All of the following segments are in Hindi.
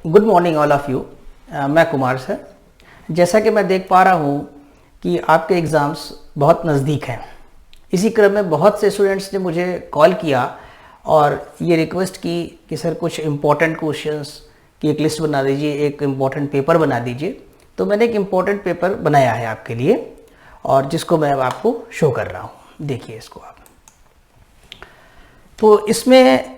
Good morning all of you. मैं कुमार सर। जैसा कि मैं देख पा रहा हूँ कि आपके एग्ज़ाम्स बहुत नज़दीक हैं। इसी क्रम में बहुत से स्टूडेंट्स ने मुझे कॉल किया और ये रिक्वेस्ट की कि सर कुछ इम्पोर्टेंट क्वेश्चंस की एक लिस्ट बना दीजिए, एक इम्पोर्टेंट पेपर बना दीजिए। तो मैंने एक इम्पोर्टेंट पेपर बनाया है आपके लिए और जिसको मैं अब आपको शो कर रहा हूँ। देखिए इसको आप। तो इसमें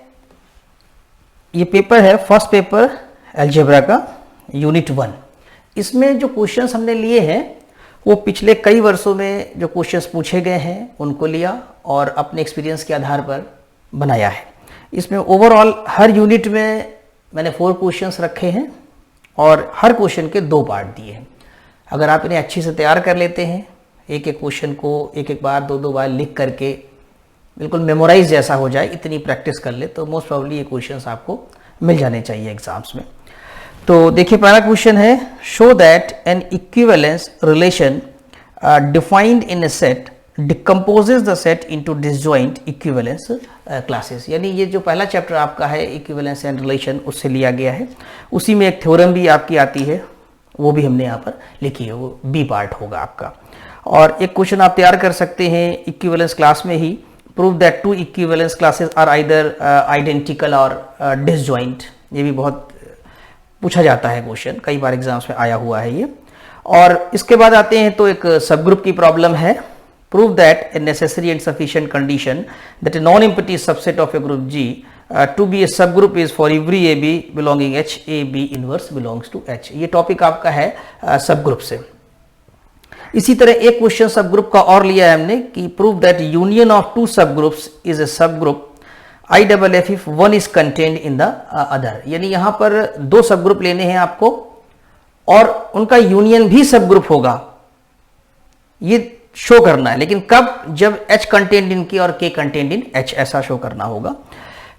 ये पेपर है, फर्स्ट पेपर अलजेब्रा का यूनिट 1। इसमें जो क्वेश्चंस हमने लिए हैं वो पिछले कई वर्षों में जो क्वेश्चंस पूछे गए हैं उनको लिया और अपने एक्सपीरियंस के आधार पर बनाया है। इसमें ओवरऑल हर यूनिट में मैंने 4 क्वेश्चंस रखे हैं और हर क्वेश्चन के 2 पार्ट दिए हैं। अगर आप इन्हें अच्छी से तैयार कर लेते हैं, एक एक क्वेश्चन को एक एक बार 2-2 बार लिख करके बिल्कुल मेमोराइज जैसा हो जाए, इतनी प्रैक्टिस कर ले तो मोस्ट प्रॉब्ली ये क्वेश्चंस आपको मिल जाने चाहिए एग्जाम्स में। तो देखिए पहला क्वेश्चन है, show that N equivalence relation defined in a set decomposes the set into disjoint equivalence classes. यानी ये जो पहला चैप्टर आपका है इक्विवेलेंस एंड रिलेशन, उससे लिया गया है। उसी में एक थ्योरम भी आपकी आती है, वो भी हमने यहाँ पर लिखी है, वो बी पार्ट होगा आपका। और एक क्वेश्चन आप तैयार कर सकते हैं इक्विवेलेंस क्लास में ही, prove that 2 equivalence classes are either identical और डिसजॉइंट। ये भी बहुत पूछा जाता है क्वेश्चन, कई बार एग्जाम्स में आया हुआ है ये। और इसके बाद आते हैं तो एक सब ग्रुप की प्रॉब्लम है, prove that a necessary and sufficient condition that a non empty subset of a group G to be a sub group is for every a b belonging H, a b inverse belongs to H. ये टॉपिक आपका है सब ग्रुप से। इसी तरह एक क्वेश्चन सब ग्रुप का और लिया है हमने कि प्रूव दैट यूनियन ऑफ 2 सब groups is a sub group IFF if one is contained in the other। यानी यहां पर 2 सब ग्रुप लेने हैं आपको और उनका यूनियन भी सब ग्रुप होगा, ये शो करना है। लेकिन कब? जब H कंटेंड इन की और K कंटेंड इन H, ऐसा शो करना होगा।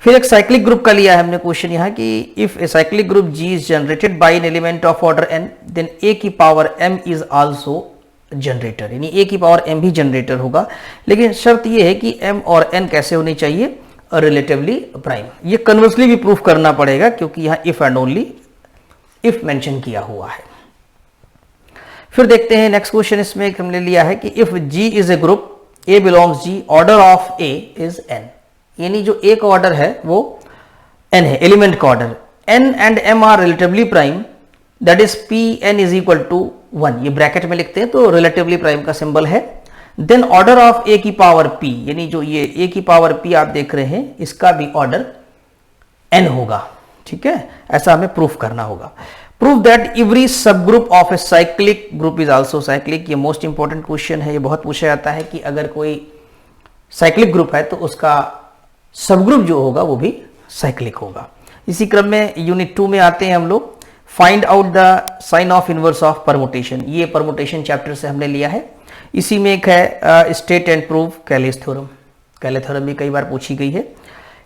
फिर एक साइक्लिक ग्रुप का लिया है हमने क्वेश्चन यहां कि if a cyclic group G is generated by an element of order n then A की power m is also generator. यानी A की पावर m भी जनरेटर होगा, लेकिन शर्त यह है कि m और n कैसे होनी चाहिए? Relatively prime. ये कन्वर्सली भी प्रूफ करना पड़ेगा क्योंकि यहां if and only if mention किया हुआ है। फिर देखते हैं नेक्स्ट क्वेश्चन, इसमें हमने लिया है कि if G is a group, A belongs G, order of A is n। यानी जो A का ऑर्डर है वो n है, एलिमेंट का order. n and m are relatively prime, that is Pn is equal to 1। ये ब्रैकेट में लिखते हैं तो रिलेटिवली प्राइम का सिंबल है। देन ऑर्डर ऑफ A की पावर P, यानी जो ये A की पावर P आप देख रहे हैं इसका भी ऑर्डर n होगा। ठीक है, ऐसा हमें प्रूफ करना होगा। प्रूव दैट एवरी सब group of A cyclic group is also cyclic. ये मोस्ट इंपॉर्टेंट क्वेश्चन है, ये बहुत पूछा जाता है कि अगर कोई साइक्लिक ग्रुप है तो उसका सब ग्रुप जो होगा वो भी साइक्लिक होगा। इसी क्रम में यूनिट 2 में आते हैं हम लोग, find out the sign of inverse of permutation. ये परमुटेशन चैप्टर से हमने लिया है। इसी में एक है state and prove Cayley's theorem. Cayley theorem भी कई बार पूछी गई है।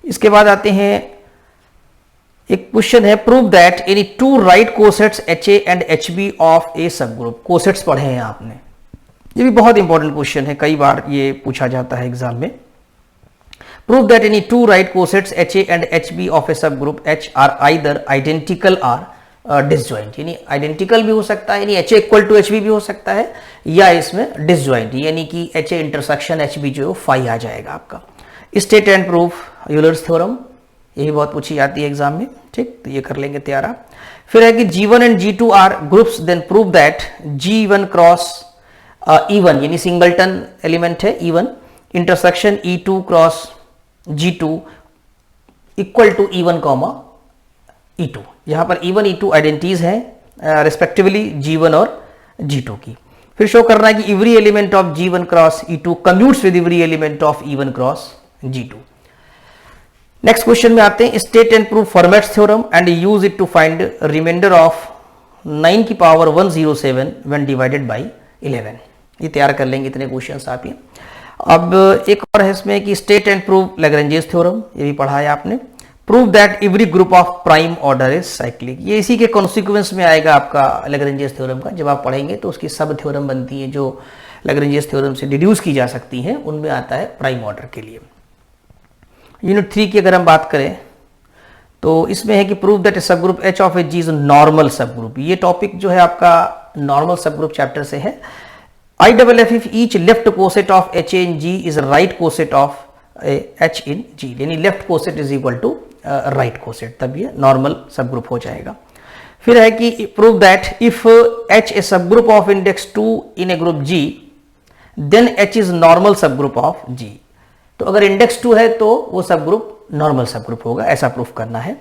इसके बाद आते हैं एक क्वेश्चन है, prove that any 2 right cosets HA and HB of a sub group. Cosets पढ़े हैं आपने, ये भी बहुत इंपॉर्टेंट क्वेश्चन है, कई बार ये पूछा जाता है एग्जाम में। Prove that any 2 right cosets HA and HB of a sub group H are either identical are disjoint. यानी आइडेंटिकल भी हो सकता है, यानी HA इक्वल टू HB भी हो सकता है, या इसमें डिसजॉइंट यानी कि HA इंटरसेक्शन HB जो है फाई आ जाएगा आपका। State and proof Euler's theorem, यही बहुत पूछी जाती है एग्जाम में। ठीक, तो ये कर लेंगे तैयार आप। फिर है कि G1 and G2 are groups, then prove that G1 cross E1, यानी सिंगलटन एलिमेंट है E1, intersection E2 cross G2 equal to E1 comma E2। यहां पर E1 E2 आइडेंटिटीज हैं रिस्पेक्टिवली G1 और G2 की। फिर शो करना है कि every element of G1 cross E2 commutes with every element of E1 cross G2। Next question में आते हैं, state and prove Fermat's theorem and use it to find remainder of 9 की पावर 107 व्हेन डिवाइडेड बाय 11। ये तैयार कर लेंगे इतने क्वेश्चंस आप ये। अब एक और है इसमें कि state and prove Lagrange's theorem, ये भी पढ़ा है आपने। Prove that every group of prime order is cyclic. ये इसी के कॉन्सिक्वेंस में आएगा आपका लैग्रेंजेस थ्योरम का। जब आप पढ़ेंगे तो उसकी सब थ्योरम बनती है जो लैग्रेंजेस थ्योरम से डिड्यूस की जा सकती हैं, उनमें आता है प्राइम ऑर्डर के लिए। यूनिट 3 की अगर हम बात करें तो इसमें है कि prove that sub group H of a G is normal sub group. ये टॉपिक जो है आपका नॉर्मल सब ग्रुप चैप्टर से है। I double F if each left coset of H in G is right coset of H in G, यानी left coset is equal to right coset, तब ये नॉर्मल सब ग्रुप हो जाएगा। फिर है कि prove that if H a sub group of index 2 in a group G then H is normal sub group of G. तो अगर इंडेक्स 2 है तो वो सब ग्रुप नॉर्मल सब ग्रुप होगा, ऐसा प्रूफ करना है।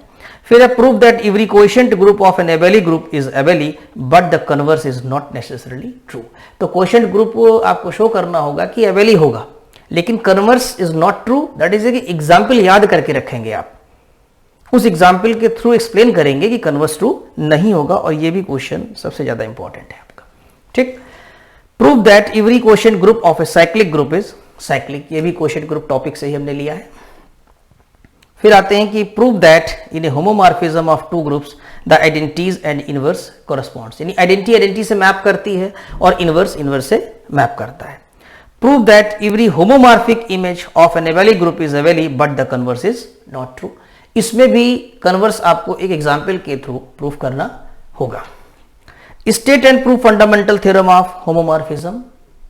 फिर है prove that every coefficient group of an abelian group is abelian but the converse is not necessarily true. तो कोएफिशिएंट ग्रुप आपको शो करना होगा कि एबेली होगा, लेकिन converse is not true. That is example याद करके रखेंगे आप, उस एग्जाम्पल के थ्रू एक्सप्लेन करेंगे कि कन्वर्स ट्रू नहीं होगा, और ये भी क्वेश्चन सबसे ज्यादा इंपॉर्टेंट है आपका। ठीक, prove that every coefficient group of A cyclic group is cyclic. ये भी कोएफिशिएंट ग्रुप टॉपिक से ही हमने लिया है। फिर आते हैं कि prove that in a homomorphism of two groups the identities and inverse corresponds, यानी आइडेंटिटी आइडेंटिटी से मैप करती है और इनवर्स इनवर्स से मैप करता है। Prove that every homomorphic image of an abelian group is abelian but the converse is not true. इसमें भी कन्वर्स आपको एक एग्जाम्पल के थ्रू प्रूफ करना होगा। State and prove fundamental theorem of homomorphism,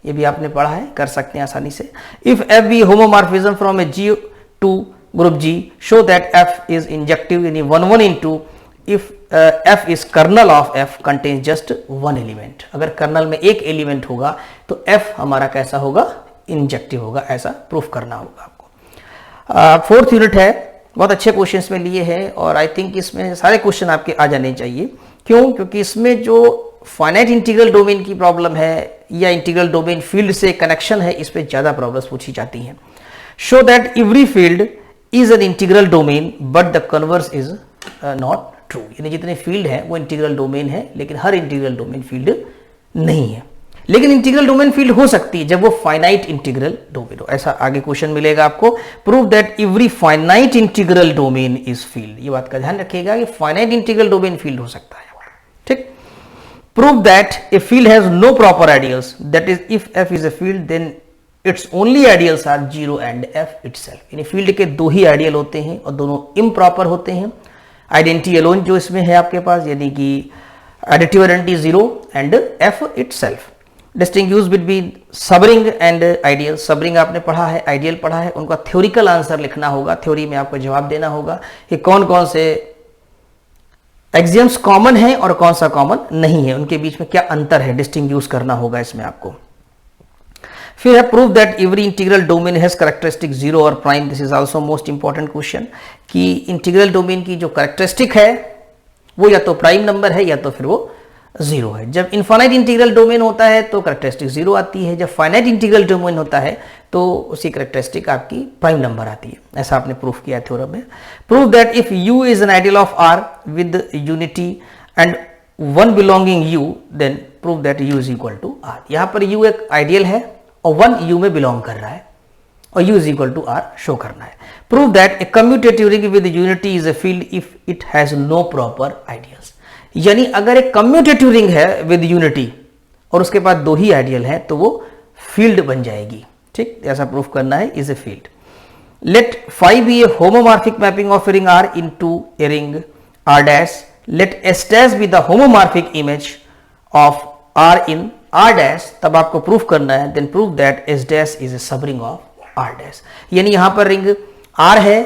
ये भी आपने पढ़ा है, कर सकते हैं आसानी से। If f be homomorphism from a G to group G show that f is injective यानी 1 1 into if F is kernel of f contains just one element. अगर कर्नल में एक एलिमेंट होगा तो एफ हमारा कैसा होगा, इंजेक्टिव होगा, ऐसा प्रूफ करना होगा आपको। फोर्थ यूनिट है, बहुत अच्छे क्वेश्चंस में लिए हैं और आई थिंक इसमें सारे क्वेश्चन आपके आ जाने चाहिए। क्यों? क्योंकि इसमें जो फाइनाइट इंटीग्रल डोमेन की प्रॉब्लम है या इंटीग्रल डोमेन फील्ड से कनेक्शन है, इस पे ज्यादा प्रॉब्लम्स पूछी जाती हैं। Show that every field is an integral domain but the converse is not true, यानी जितने फील्ड है वो इंटीग्रल डोमेन है, लेकिन हर इंटीग्रल डोमेन फील्ड नहीं है। लेकिन इंटीग्रल डोमेन फील्ड हो सकती है जब वो फाइनाइट इंटीग्रल डोमेन हो, ऐसा आगे क्वेश्चन मिलेगा आपको। Prove that every finite integral domain is field, ये बात का ध्यान रखिएगा कि फाइनाइट इंटीग्रल डोमेन फील्ड हो सकता है। ठीक, prove that a field has no proper ideals, that is if F is a field then it's only ideals are 0 and F itself, यानी फील्ड के दो ही आइडियल होते हैं और दोनों इम्प्रॉपर होते हैं। आइडेंटिटी अलोन जो इसमें है आपके पास, यानी कि additive identity 0 and F itself. Distinguish between subring and ideal, subring आपने पढ़ा है, आइडियल पढ़ा है, उनका थ्योरिकल आंसर लिखना होगा, थ्योरी में आपको जवाब देना होगा कि कौन कौन से एक्सियम्स कॉमन है और कौन सा कॉमन नहीं है, उनके बीच में क्या अंतर है, डिस्टिंग्विश करना होगा इसमें आपको। फिर है prove that every integral domain has characteristic 0 और prime. This is also most important question कि इंटीग्रल डोमेन की जो कैरेक्टरिस्टिक है वो या तो प्राइम नंबर है या तो फिर वो 0 है। जब इनफाइनाइट इंटीग्रल डोमेन होता है तो कैरेक्टरिस्टिक 0 आती है, जब फाइनाइट इंटीग्रल डोमेन होता है तो उसकी कैरेक्टरिस्टिक आपकी प्राइम नंबर आती है, ऐसा आपने प्रूफ किया थ्योरम में। Prove that if u is an ideal of r with unity and one belonging u then prove that u is equal to r। यहां पर u एक आइडियल है और वन u में बिलोंग कर रहा है और u is equal to r show करना है। Prove that a commutative ring with unity is a field if it has no proper ideals, यानी अगर एक कम्यूटेटिव रिंग है विद यूनिटी और उसके बाद दो ही आइडियल है तो वो फील्ड बन जाएगी। ठीक, ऐसा प्रूफ करना है, is a field. Let five be a homomorphic mapping of ring r into a ring r dash. Let s dash be the homomorphic image of r in r dash, तब आपको प्रूफ करना है then prove that s dash is a sub ring of r dash. यानी यहां पर रिंग r है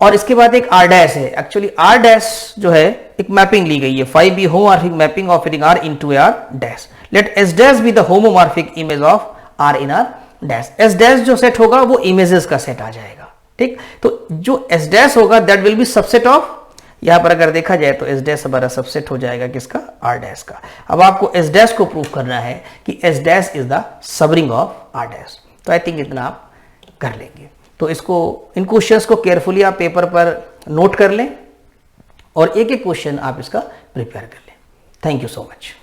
और इसके बाद एक r डैश है। एक्चुअली r डैश जो है एक मैपिंग ली गई है, 5b homomorphic mapping of ring r into r dash. Let s dash be the homomorphic image of r in r dash. s dash जो सेट होगा वो इमेजेस का सेट आ जाएगा। ठीक, तो जो s डैश होगा that will be subset of, यहां पर अगर देखा जाए तो s डैश हमारा सबसेट हो जाएगा किसका, r डैश का। अब आपको s डैश को प्रूव करना है कि s dash is the sub ring of r dash. तो आई थिंक इतना आप कर लेंगे। तो इसको, इन क्वेश्चंस को केयरफुली आप पेपर पर नोट कर लें और एक एक क्वेश्चन आप इसका प्रिपेयर कर लें। Thank you so much.